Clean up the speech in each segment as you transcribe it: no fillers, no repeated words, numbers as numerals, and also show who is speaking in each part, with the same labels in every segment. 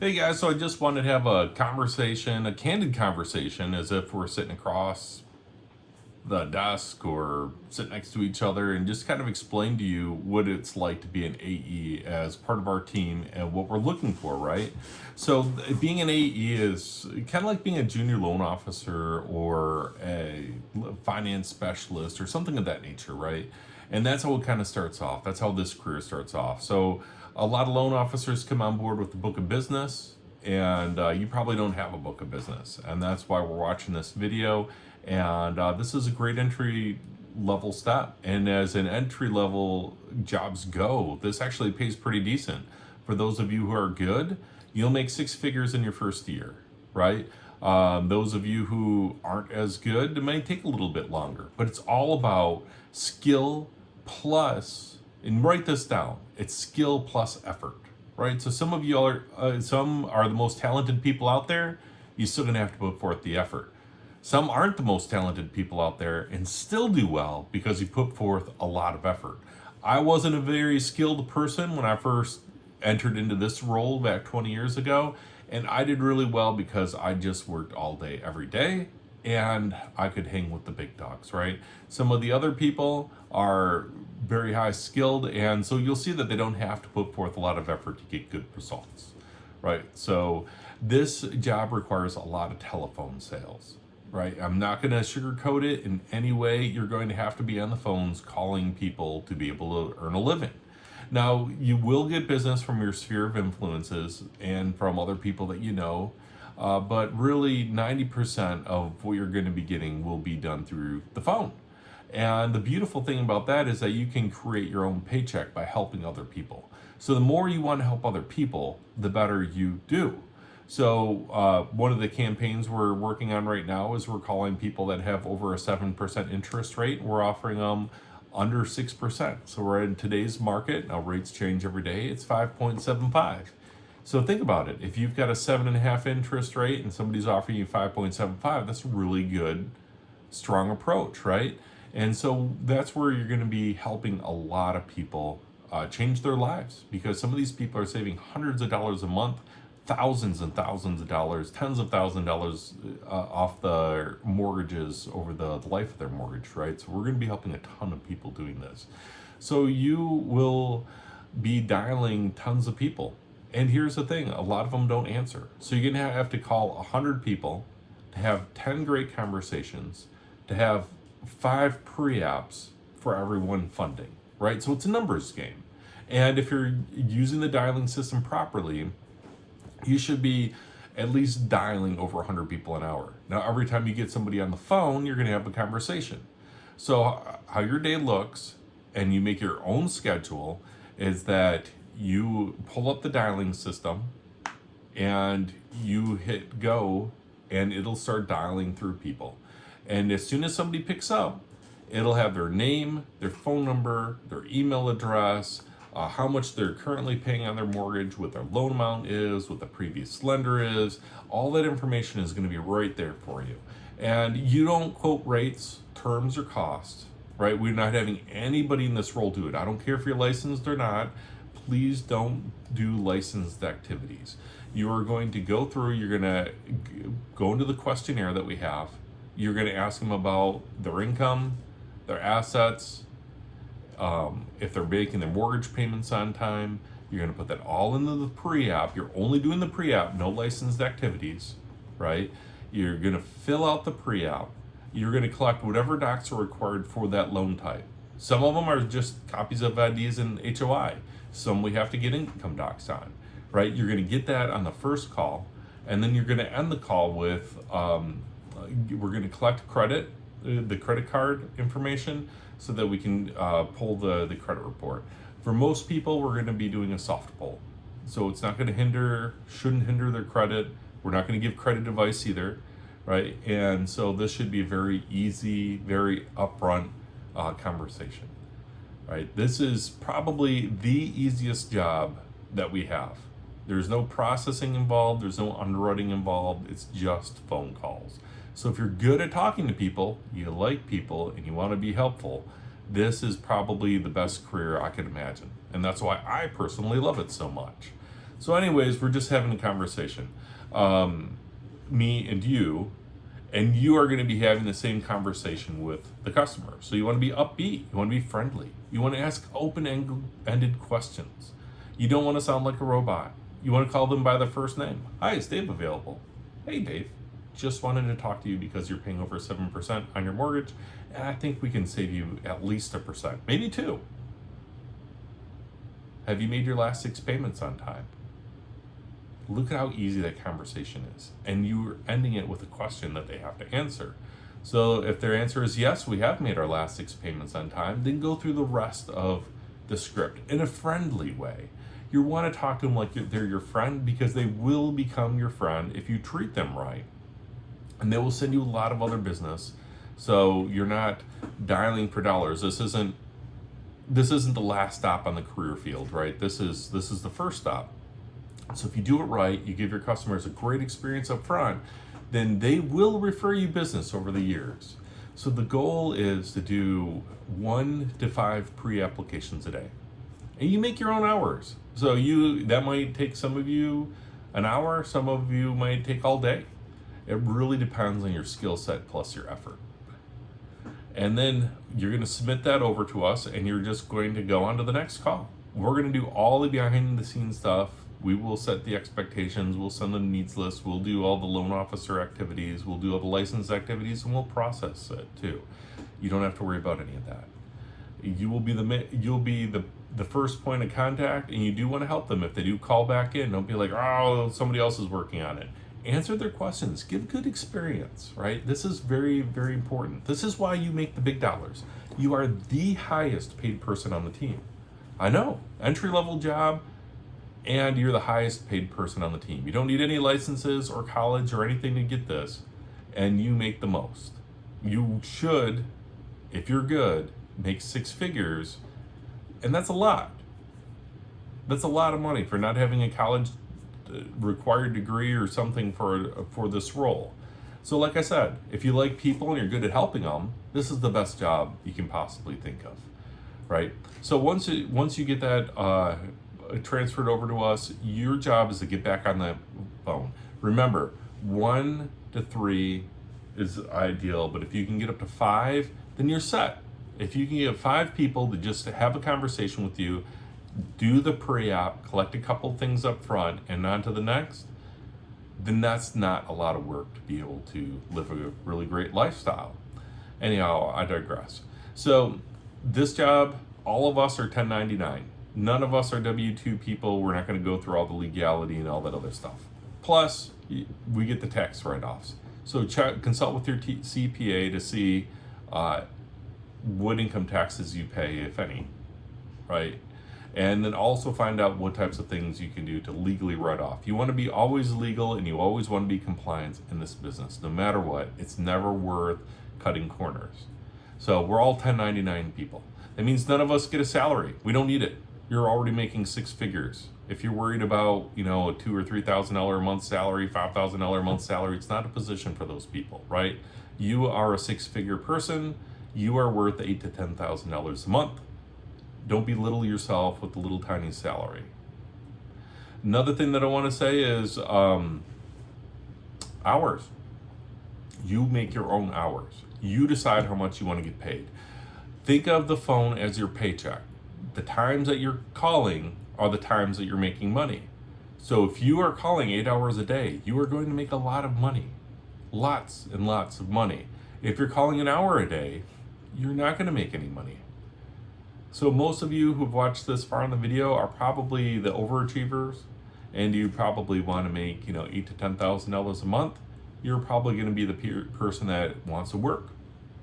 Speaker 1: Hey guys, so I just wanted to have a conversation, a candid conversation, as if we're sitting across the desk or sit next to each other, and just kind of explain to you what it's like to be an AE as part of our team and what we're looking for, right? So, being an AE is kind of like being a junior loan officer or a finance specialist or something of that nature, right? And that's how it kind of starts off. That's how this career starts off. So, a lot of loan officers come on board with the book of business, and you probably don't have a book of business, and that's why we're watching this video. And this is a great entry level step, and as an entry level jobs go, this actually pays pretty decent. For those of you who are good, you'll make six figures in your first year, right? Those of you who aren't as good, it might take a little bit longer, but it's all about skill plus, and write this down, it's skill plus effort, right? So some of you some are the most talented people out there, you're still gonna have to put forth the effort. Some aren't the most talented people out there and still do well because you put forth a lot of effort. I wasn't a very skilled person when I first entered into this role back 20 years ago, and I did really well because I just worked all day, every day, and I could hang with the big dogs, right? Some of the other people are very high skilled, and so you'll see that they don't have to put forth a lot of effort to get good results, right? So this job requires a lot of telephone sales, right? I'm not going to sugarcoat it in any way. You're going to have to be on the phones calling people to be able to earn a living. Now, you will get business from your sphere of influences and from other people that you know, but really 90% of what you're going to be getting will be done through the phone. And the beautiful thing about that is that you can create your own paycheck by helping other people. So the more you want to help other people, the better you do. So one of the campaigns we're working on right now is we're calling people that have over a 7% interest rate. We're offering them under 6%. So we're in today's market. Now rates change every day. It's 5.75. So think about it. If you've got a 7.5 interest rate and somebody's offering you 5.75, that's a really good, strong approach, right? And so that's where you're going to be helping a lot of people change their lives, because some of these people are saving hundreds of dollars a month, thousands and thousands of dollars, tens of thousands of dollars off their mortgages over the life of their mortgage, right? So we're going to be helping a ton of people doing this. So you will be dialing tons of people. And here's the thing, a lot of them don't answer. So you're going to have to call 100 people to have 10 great conversations, to have 5 pre-apps for everyone funding, right? So it's a numbers game. And if you're using the dialing system properly, you should be at least dialing over 100 people an hour. Now, every time you get somebody on the phone, you're going to have a conversation. So how your day looks, and you make your own schedule, is that you pull up the dialing system and you hit go, and it'll start dialing through people. And as soon as somebody picks up, it'll have their name, their phone number, their email address, how much they're currently paying on their mortgage, what their loan amount is, what the previous lender is. All that information is going to be right there for you. And you don't quote rates, terms, or costs, right? We're not having anybody in this role do it. I don't care if you're licensed or not. Please don't do licensed activities. You are going to go through, you're going to go into the questionnaire that we have. You're going to ask them about their income, their assets, if they're making their mortgage payments on time. You're going to put that all into the pre-app. You're only doing the pre-app, no licensed activities, right? You're going to fill out the pre-app. You're going to collect whatever docs are required for that loan type. Some of them are just copies of IDs and HOI. Some we have to get income docs on, right? You're going to get that on the first call, and then you're going to end the call with, we're going to collect credit, the credit card information, so that we can pull the credit report. For most people, we're going to be doing a soft pull. So it's not going to shouldn't hinder their credit. We're not going to give credit advice either, right? And so this should be a very easy, very upfront conversation, right? This is probably the easiest job that we have. There's no processing involved. There's no underwriting involved. It's just phone calls. So if you're good at talking to people, you like people, and you want to be helpful, this is probably the best career I could imagine. And that's why I personally love it so much. So anyways, we're just having a conversation. Me and you are going to be having the same conversation with the customer. So you want to be upbeat, you want to be friendly, you want to ask open-ended questions. You don't want to sound like a robot. You want to call them by their first name. Hi, is Dave available? Hey, Dave. Just wanted to talk to you because you're paying over 7% on your mortgage, and I think we can save you at least 1%, maybe 2. Have you made your last 6 payments on time? Look at how easy that conversation is. And you're ending it with a question that they have to answer. So if their answer is yes, we have made our last 6 payments on time, then go through the rest of the script in a friendly way. You want to talk to them like they're your friend, because they will become your friend if you treat them right. And they will send you a lot of other business. So you're not dialing for dollars. This isn't the last stop on the career field, right? This is the first stop. So if you do it right, you give your customers a great experience up front, then they will refer you business over the years. So the goal is to do 1 to 5 pre-applications a day. And you make your own hours. So that might take some of you an hour, some of you might take all day. It really depends on your skill set plus your effort. And then you're going to submit that over to us, and you're just going to go on to the next call. We're going to do all the behind the scenes stuff. We will set the expectations, we'll send them needs lists, we'll do all the loan officer activities, we'll do all the license activities, and we'll process it too. You don't have to worry about any of that. You'll be the first point of contact, and you do want to help them. If they do call back in, don't be like, oh, somebody else is working on it. Answer their questions, give good experience, right? This is very, very important. This is why you make the big dollars. You are the highest paid person on the team. I know, entry-level job, and you're the highest paid person on the team. You don't need any licenses or college or anything to get this, and you make the most. You should, if you're good, make 6 figures, and that's a lot. That's a lot of money for not having a college required degree or something for this role. So like I said, if you like people and you're good at helping them, this is the best job you can possibly think of, right? So once you get that transferred over to us, your job is to get back on the phone. Remember, 1 to 3 is ideal, but if you can get up to 5, then you're set. If you can get 5 people to just have a conversation with you, do the pre-app, collect a couple things up front, and on to the next, then that's not a lot of work to be able to live a really great lifestyle. Anyhow, I digress. So this job, all of us are 1099. None of us are W-2 people. We're not going to go through all the legality and all that other stuff. Plus, we get the tax write-offs. So consult with your CPA to see what income taxes you pay, if any, right? And then also find out what types of things you can do to legally write off. You want to be always legal, and you always want to be compliant in this business. No matter what, it's never worth cutting corners. So we're all 1099 people. That means none of us get a salary. We don't need it. You're already making 6 figures. If you're worried about, a $2,000 or $3,000 a month salary, $5,000 a month salary, it's not a position for those people, right? You are a 6-figure person. You are worth $8,000 to $10,000 a month. Don't belittle yourself with the little tiny salary. Another thing that I want to say is hours. You make your own hours. You decide how much you want to get paid. Think of the phone as your paycheck. The times that you're calling are the times that you're making money. So if you are calling 8 hours a day, you are going to make a lot of money. Lots and lots of money. If you're calling an hour a day, you're not going to make any money. So most of you who've watched this far in the video are probably the overachievers, and you probably want to make, $8,000 to $10,000 a month. You're probably going to be the person that wants to work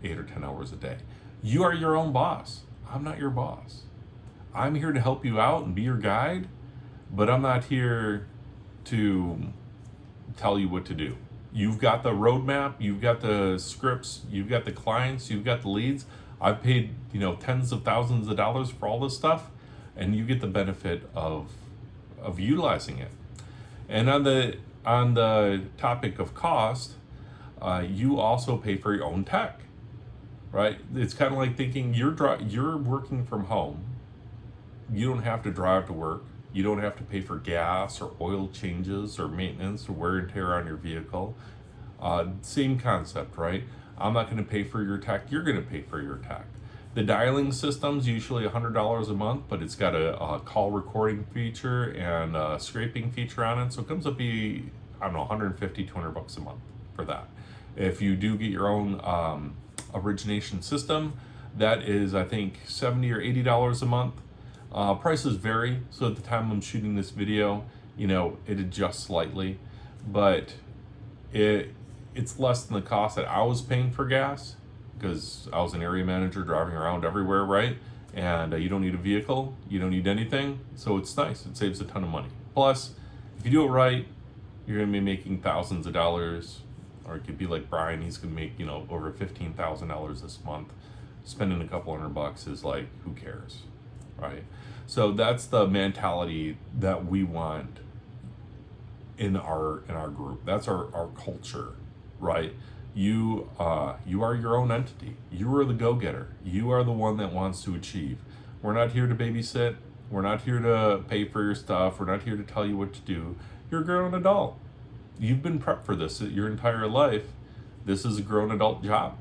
Speaker 1: 8 or 10 hours a day. You are your own boss. I'm not your boss. I'm here to help you out and be your guide, but I'm not here to tell you what to do. You've got the roadmap, you've got the scripts, you've got the clients, you've got the leads. I've paid, tens of thousands of dollars for all this stuff, and you get the benefit of utilizing it. And on the topic of cost, you also pay for your own tech, right? It's kind of like thinking you're working from home. You don't have to drive to work. You don't have to pay for gas or oil changes or maintenance or wear and tear on your vehicle. Same concept, right? I'm not going to pay for your tech. You're going to pay for your tech. The dialing system's usually $100 a month, but it's got a call recording feature and a scraping feature on it. So it comes up be, I don't know, 150, 200 bucks a month for that. If you do get your own origination system, that is, I think, $70 or $80 a month. Prices vary. So at the time I'm shooting this video, it adjusts slightly, but it's less than the cost that I was paying for gas, because I was an area manager driving around everywhere, right? And you don't need a vehicle, you don't need anything, so it's nice. It saves a ton of money. Plus, if you do it right, you're going to be making thousands of dollars, or it could be like Brian. He's going to make over $15,000 this month. Spending a couple $100 is like, who cares, right? So that's the mentality that we want in our group. That's our culture, right? You are your own entity. You are the go-getter. You are the one that wants to achieve. We're not here to babysit. We're not here to pay for your stuff. We're not here to tell you what to do. You're a grown adult. You've been prepped for this your entire life. This is a grown adult job.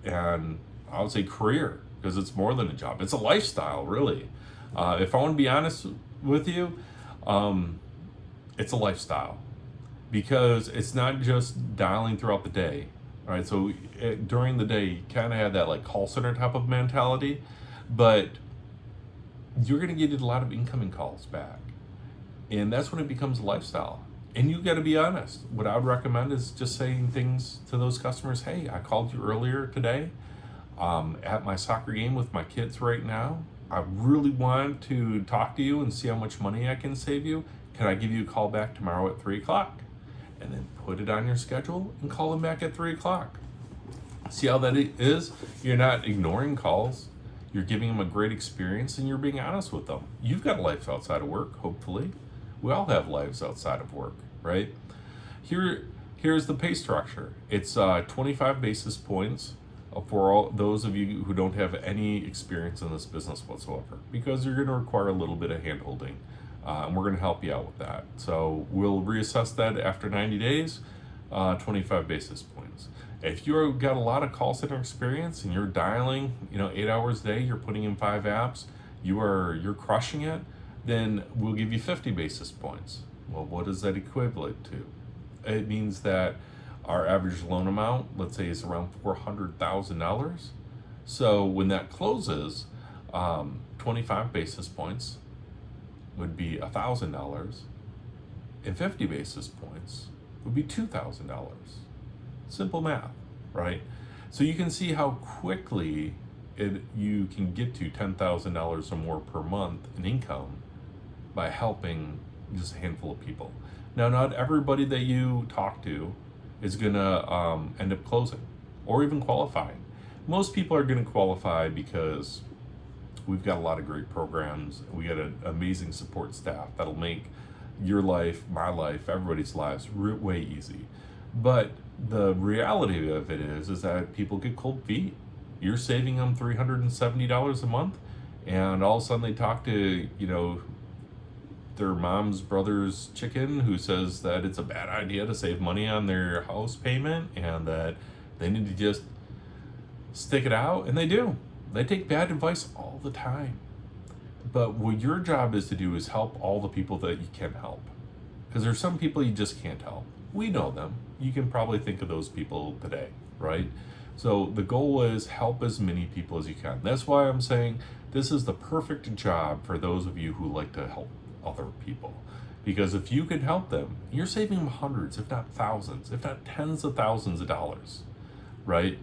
Speaker 1: And I would say career, because it's more than a job. It's a lifestyle, really. If I want to be honest with you, it's a lifestyle, because it's not just dialing throughout the day. All right, so during the day, you kind of have that like call center type of mentality, but you're going to get a lot of incoming calls back. And that's when it becomes a lifestyle. And you got to be honest. What I would recommend is just saying things to those customers. Hey, I called you earlier today at my soccer game with my kids right now. I really want to talk to you and see how much money I can save you. Can I give you a call back tomorrow at 3 o'clock? And then put it on your schedule and call them back at 3 o'clock. See how that is? You're not ignoring calls. You're giving them a great experience, and you're being honest with them. You've got a life outside of work, hopefully. We all have lives outside of work, right? Here's the pay structure. It's 25 basis points for all those of you who don't have any experience in this business whatsoever, because you're going to require a little bit of hand-holding, and we're going to help you out with that. So we'll reassess that after 90 days, 25 basis points. If you've got a lot of call center experience and you're dialing, 8 hours a day, you're putting in 5 apps, you're crushing it, then we'll give you 50 basis points. Well, what is that equivalent to? It means that our average loan amount, let's say, is around $400,000. So when that closes, 25 basis points would be $1,000, and 50 basis points would be $2,000. Simple math, right? So you can see how quickly you can get to $10,000 or more per month in income by helping just a handful of people. Now, not everybody that you talk to is gonna end up closing or even qualifying. Most people are gonna qualify because we've got a lot of great programs. We got an amazing support staff that'll make your life, my life, everybody's lives way easy. But the reality of it is that people get cold feet. You're saving them $370 a month, and all of a sudden they talk to, their mom's brother's chicken who says that it's a bad idea to save money on their house payment and that they need to just stick it out, and they do. They take bad advice all the time. But what your job is to do is help all the people that you can help, because there's some people you just can't help. We know them. You can probably think of those people today, right? So the goal is help as many people as you can. That's why I'm saying this is the perfect job for those of you who like to help other people. Because if you can help them, you're saving them hundreds, if not thousands, if not tens of thousands of dollars, right?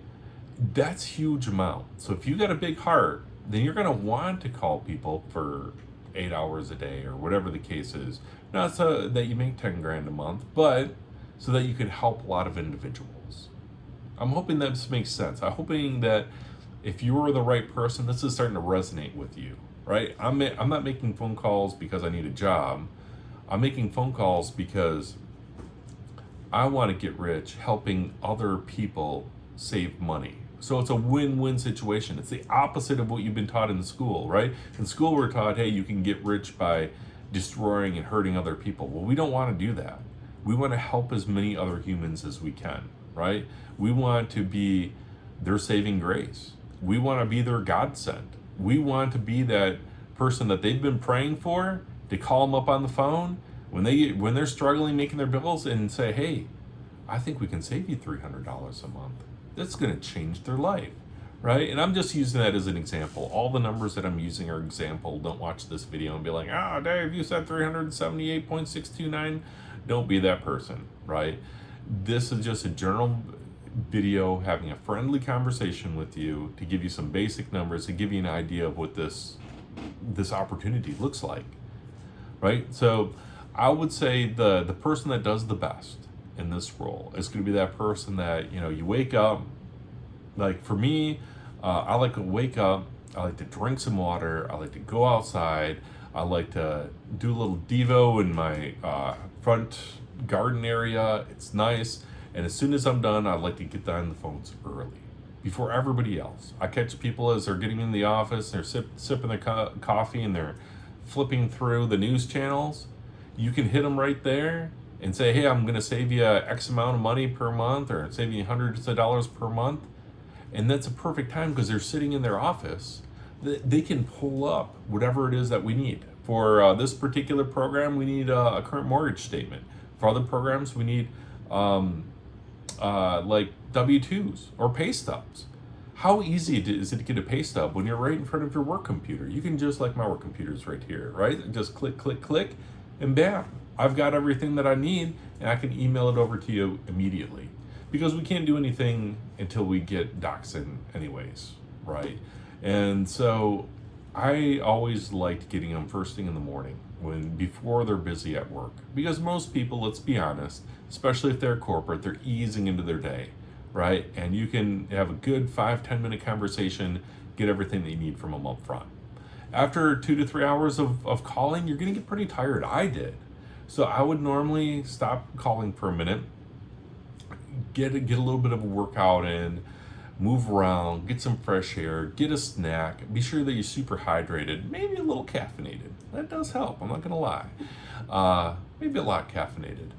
Speaker 1: That's huge amount. So if you got a big heart, then you're going to want to call people for 8 hours a day or whatever the case is. Not so that you make 10 grand a month, but so that you can help a lot of individuals. I'm hoping that this makes sense. I'm hoping that if you're the right person, this is starting to resonate with you, right? I'm not making phone calls because I need a job. I'm making phone calls because I want to get rich helping other people save money. So it's a win-win situation. It's the opposite of what you've been taught in school, right? In school, we're taught, hey, you can get rich by destroying and hurting other people. Well, we don't want to do that. We want to help as many other humans as we can, right? We want to be their saving grace. We want to be their godsend. We want to be that person that they've been praying for, to call them up on the phone when they're struggling making their bills and say, hey, I think we can save you $300 a month. That's going to change their life, right? And I'm just using that as an example. All the numbers that I'm using are example. Don't watch this video and be like, oh, Dave, you said 378.629. Don't be that person, right? This is just a general video having a friendly conversation with you to give you some basic numbers, to give you an idea of what this opportunity looks like, right? So I would say the person that does the best in this role is going to be that person that, you wake up. Like for me, I like to wake up, I like to drink some water, I like to go outside, I like to do a little devo in my front garden area. It's nice. And as soon as I'm done, I like to get on the phones early, before everybody else. I catch people as they're getting in the office, they're sipping their coffee and they're flipping through the news channels. You can hit them right there and say, hey, I'm going to save you X amount of money per month, or save you hundreds of dollars per month. And that's a perfect time, because they're sitting in their office. They can pull up whatever it is that we need. For this particular program, we need a current mortgage statement. For other programs, we need like W-2s or pay stubs. How easy is it to get a pay stub when you're right in front of your work computer? You can just, like my work computer's right here, right? Just click, click, click, and bam, I've got everything that I need, and I can email it over to you immediately. Because we can't do anything until we get docs in anyways, right? And so I always liked getting them first thing in the morning, before they're busy at work. Because most people, let's be honest, especially if they're corporate, they're easing into their day, right? And you can have a good 5-10 minute conversation, get everything that you need from them up front. After 2 to 3 hours of calling, you're gonna get pretty tired. I did. So I would normally stop calling for a minute, get a little bit of a workout in, move around, get some fresh air, get a snack, be sure that you're super hydrated, maybe a little caffeinated. That does help, I'm not gonna lie. Maybe a lot caffeinated.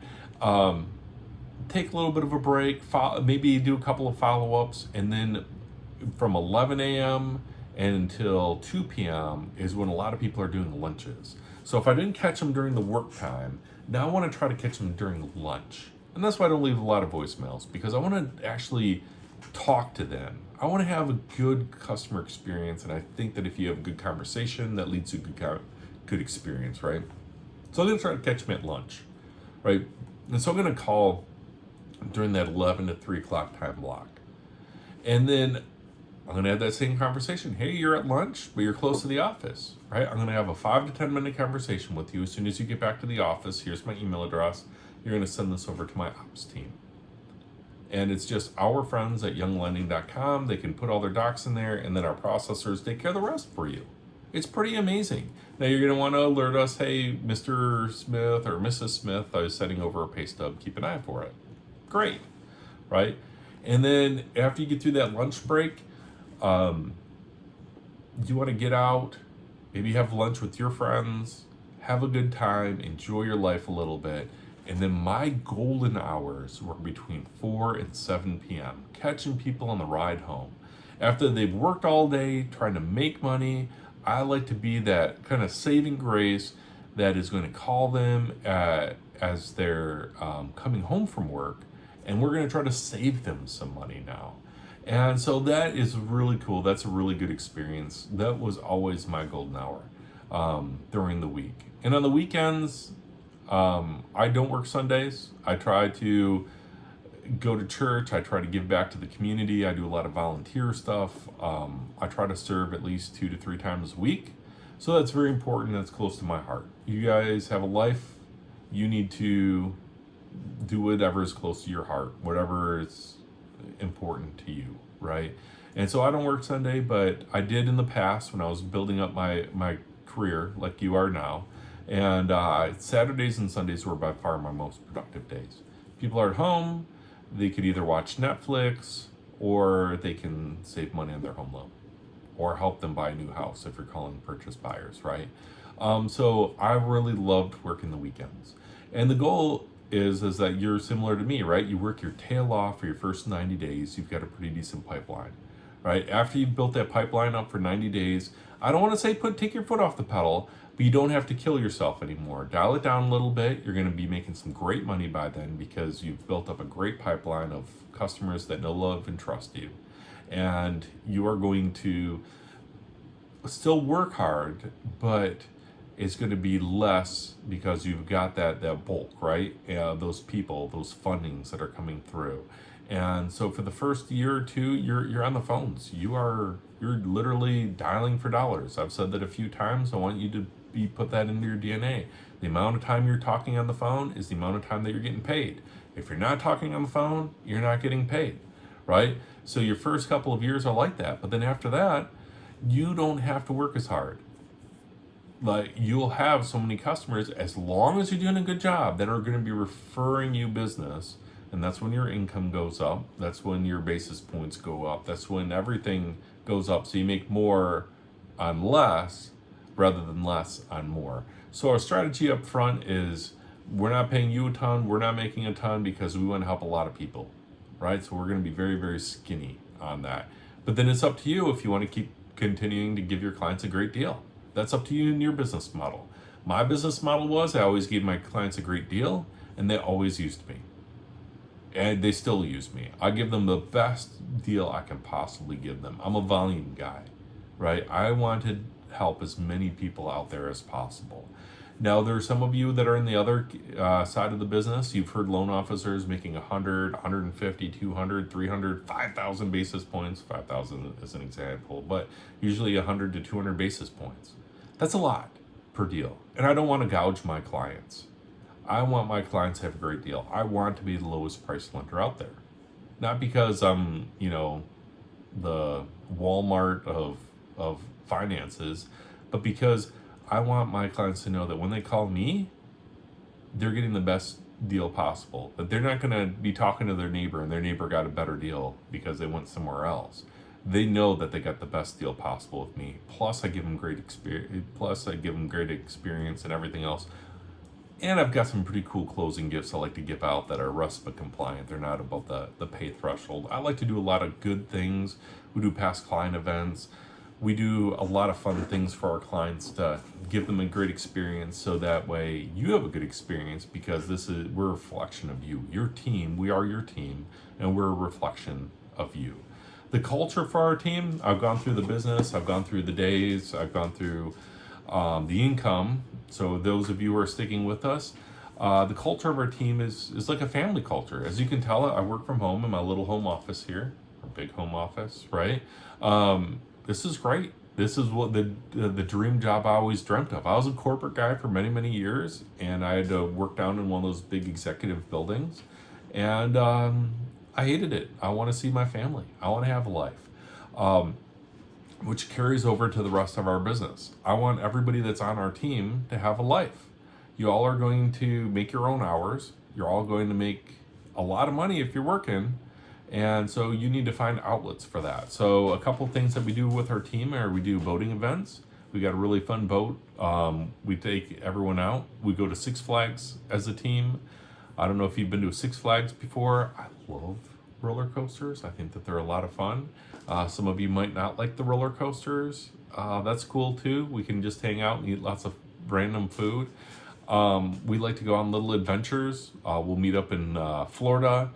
Speaker 1: Take a little bit of a break, maybe do a couple of follow-ups, and then from 11 a.m. until 2 p.m. is when a lot of people are doing lunches. So if I didn't catch them during the work time, now I want to try to catch them during lunch. And that's why I don't leave a lot of voicemails, because I want to actually talk to them. I want to have a good customer experience, and I think that if you have a good conversation, that leads to a good experience, right? So I'm going to try to catch them at lunch, right? And so I'm going to call during that 11 to 3 o'clock time block. And then I'm going to have that same conversation. Hey, you're at lunch, but you're close to the office, right? I'm going to have a 5 to 10 minute conversation with you. As soon as you get back to the office, here's my email address. You're going to send this over to my ops team. And it's just our friends at younglending.com. They can put all their docs in there, and then our processors take care of the rest for you. It's pretty amazing. Now you're going to want to alert us, hey, Mr. Smith or Mrs. Smith, I was sending over a pay stub. Keep an eye for it. Great, right? And then after you get through that lunch break, you want to get out, maybe have lunch with your friends, have a good time, enjoy your life a little bit. And then my golden hours were between 4 and 7 p.m., catching people on the ride home. After they've worked all day trying to make money, I like to be that kind of saving grace that is going to call them as they're coming home from work, and we're going to try to save them some money now. And so that is really cool. That's a really good experience. That was always my golden hour during the week. And on the weekends, I don't work Sundays. I try to go to church. I try to give back to the community. I do a lot of volunteer stuff. I try to serve at least 2 to 3 times a week. So that's very important. That's close to my heart. You guys have a life. You need to do whatever is close to your heart, whatever is important to you, right? And so I don't work Sunday, but I did in the past when I was building up my career like you are now. And Saturdays and Sundays were by far my most productive days. People are at home, they could either watch Netflix, or they can save money on their home loan, or help them buy a new house if you're calling purchase buyers, right? So I really loved working the weekends. And the goal is that you're similar to me, right? You work your tail off for your first 90 days. You've got a pretty decent pipeline, right? After you've built that pipeline up for 90 days, I don't want to say take your foot off the pedal, but you don't have to kill yourself anymore. Dial it down a little bit. You're going to be making some great money by then because you've built up a great pipeline of customers that know, love, and trust you. And you are going to still work hard, but it's going to be less because you've got that bulk, right? Those people, those fundings that are coming through. And so for the first year or two, you're on the phones. You're literally dialing for dollars. I've said that a few times. I want you to put that into your DNA. The amount of time you're talking on the phone is the amount of time that you're getting paid. If you're not talking on the phone, you're not getting paid, right? So your first couple of years are like that, but then after that, you don't have to work as hard. Like, you'll have so many customers, as long as you're doing a good job, that are going to be referring you business. And that's when your income goes up. That's when your basis points go up. That's when everything goes up. So you make more on less rather than less on more. So our strategy up front is, we're not paying you a ton. We're not making a ton because we want to help a lot of people, right? So we're going to be very, very skinny on that. But then it's up to you if you want to keep continuing to give your clients a great deal. That's up to you and your business model. My business model was, I always gave my clients a great deal, and they always used me. And they still use me. I give them the best deal I can possibly give them. I'm a volume guy, right? I want to help as many people out there as possible. Now, there are some of you that are in the other side of the business. You've heard loan officers making 100, 150, 200, 300, 5,000 basis points. 5,000 is an example, but usually 100 to 200 basis points. That's a lot per deal. And I don't want to gouge my clients. I want my clients to have a great deal. I want to be the lowest price lender out there. Not because I'm, the Walmart of finances, but because I want my clients to know that when they call me, they're getting the best deal possible. That they're not going to be talking to their neighbor and their neighbor got a better deal because they went somewhere else. They know that they got the best deal possible with me. Plus, I give them great experience and everything else. And I've got some pretty cool closing gifts I like to give out that are RESPA compliant. They're not above the pay threshold. I like to do a lot of good things. We do past client events. We do a lot of fun things for our clients to give them a great experience, so that way you have a good experience, because we're a reflection of you. Your team, we are your team, and we're a reflection of you. The culture for our team, I've gone through the business, I've gone through the days, I've gone through the income. So those of you who are sticking with us, the culture of our team is like a family culture. As you can tell, I work from home in my little home office here, or big home office, right? This is great. This is what the dream job I always dreamt of. I was a corporate guy for many, many years, and I had to work down in one of those big executive buildings, and I hated it. I want to see my family. I want to have a life, which carries over to the rest of our business. I want everybody that's on our team to have a life. You all are going to make your own hours. You're all going to make a lot of money if you're working. And so you need to find outlets for that. So a couple things that we do with our team are, we do boating events. We got a really fun boat. We take everyone out. We go to Six Flags as a team. I don't know if you've been to Six Flags before. I love roller coasters. I think that they're a lot of fun. Some of you might not like the roller coasters. That's cool too. We can just hang out and eat lots of random food. We like to go on little adventures. We'll meet up in Florida.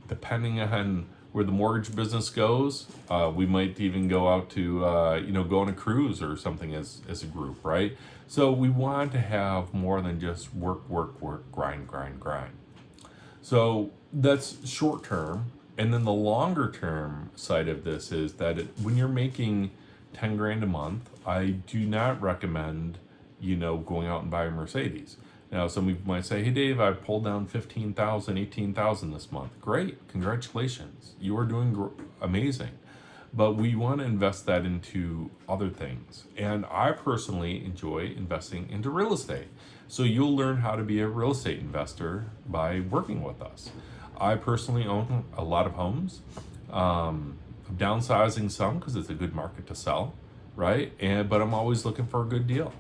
Speaker 1: Depending on where the mortgage business goes, we might even go out to, go on a cruise or something as a group, right? So we want to have more than just work, grind. So that's short term. And then the longer term side of this is that when you're making 10 grand a month, I do not recommend, going out and buying a Mercedes. Now, some of you might say, hey, Dave, I pulled down 15,000, 18,000 this month. Great. Congratulations. You are doing amazing. But we want to invest that into other things. And I personally enjoy investing into real estate. So you'll learn how to be a real estate investor by working with us. I personally own a lot of homes. I'm downsizing some because it's a good market to sell, right? But I'm always looking for a good deal.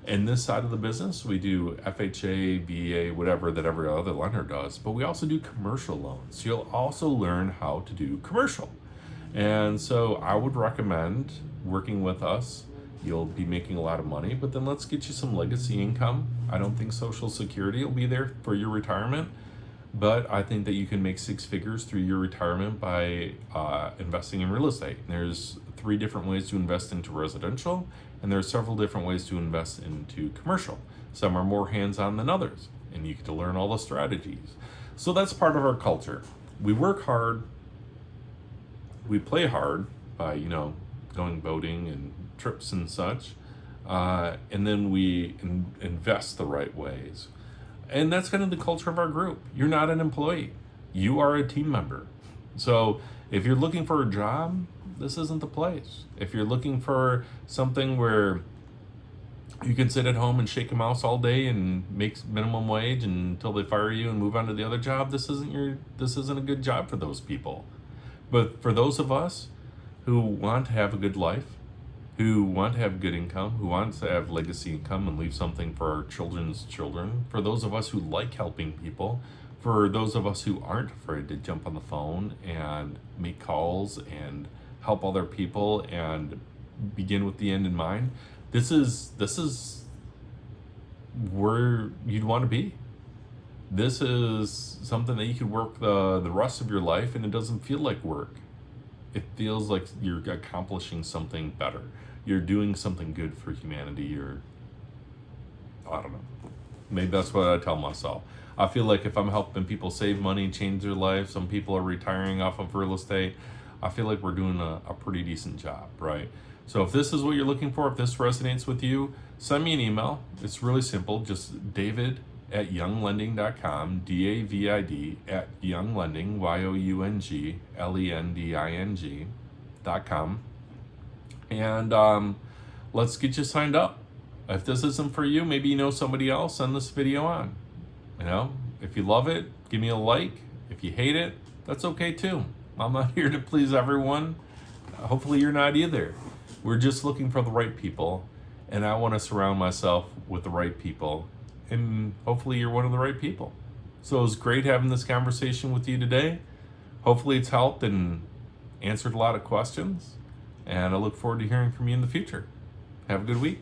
Speaker 1: In this side of the business, we do FHA, VA, whatever that every other lender does, but we also do commercial loans. You'll also learn how to do commercial. And so I would recommend working with us. You'll be making a lot of money, but then let's get you some legacy income. I don't think Social Security will be there for your retirement, but I think that you can make six figures through your retirement by investing in real estate. There's 3 different ways to invest into residential, and there are several different ways to invest into commercial. Some are more hands-on than others, and you get to learn all the strategies. So that's part of our culture. We work hard, we play hard by, going boating and trips and such, and then we invest the right ways. And that's kind of the culture of our group. You're not an employee. You are a team member. So if you're looking for a job, this isn't the place. If you're looking for something where you can sit at home and shake a mouse all day and make minimum wage until they fire you and move on to the other job, this isn't a good job for those people. But for those of us who want to have a good life, who want to have good income, who want to have legacy income and leave something for our children's children, for those of us who like helping people, for those of us who aren't afraid to jump on the phone and make calls and help other people and begin with the end in mind, this is where you'd want to be. This is something that you could work the rest of your life and it doesn't feel like work. It feels like you're accomplishing something better. You're doing something good for humanity, I don't know. Maybe that's what I tell myself. I feel like if I'm helping people save money, change their life, some people are retiring off of real estate, I feel like we're doing a pretty decent job, right? So if this is what you're looking for, if this resonates with you, send me an email. It's really simple, just david@younglending.com, DAVID @younglending, YOUNGLENDING.com. And let's get you signed up. If this isn't for you, maybe you know somebody else, send this video on. If you love it, give me a like. If you hate it, that's okay too. I'm not here to please everyone. Hopefully you're not either. We're just looking for the right people, and I want to surround myself with the right people, and hopefully you're one of the right people. So it was great having this conversation with you today. Hopefully it's helped and answered a lot of questions, and I look forward to hearing from you in the future. Have a good week.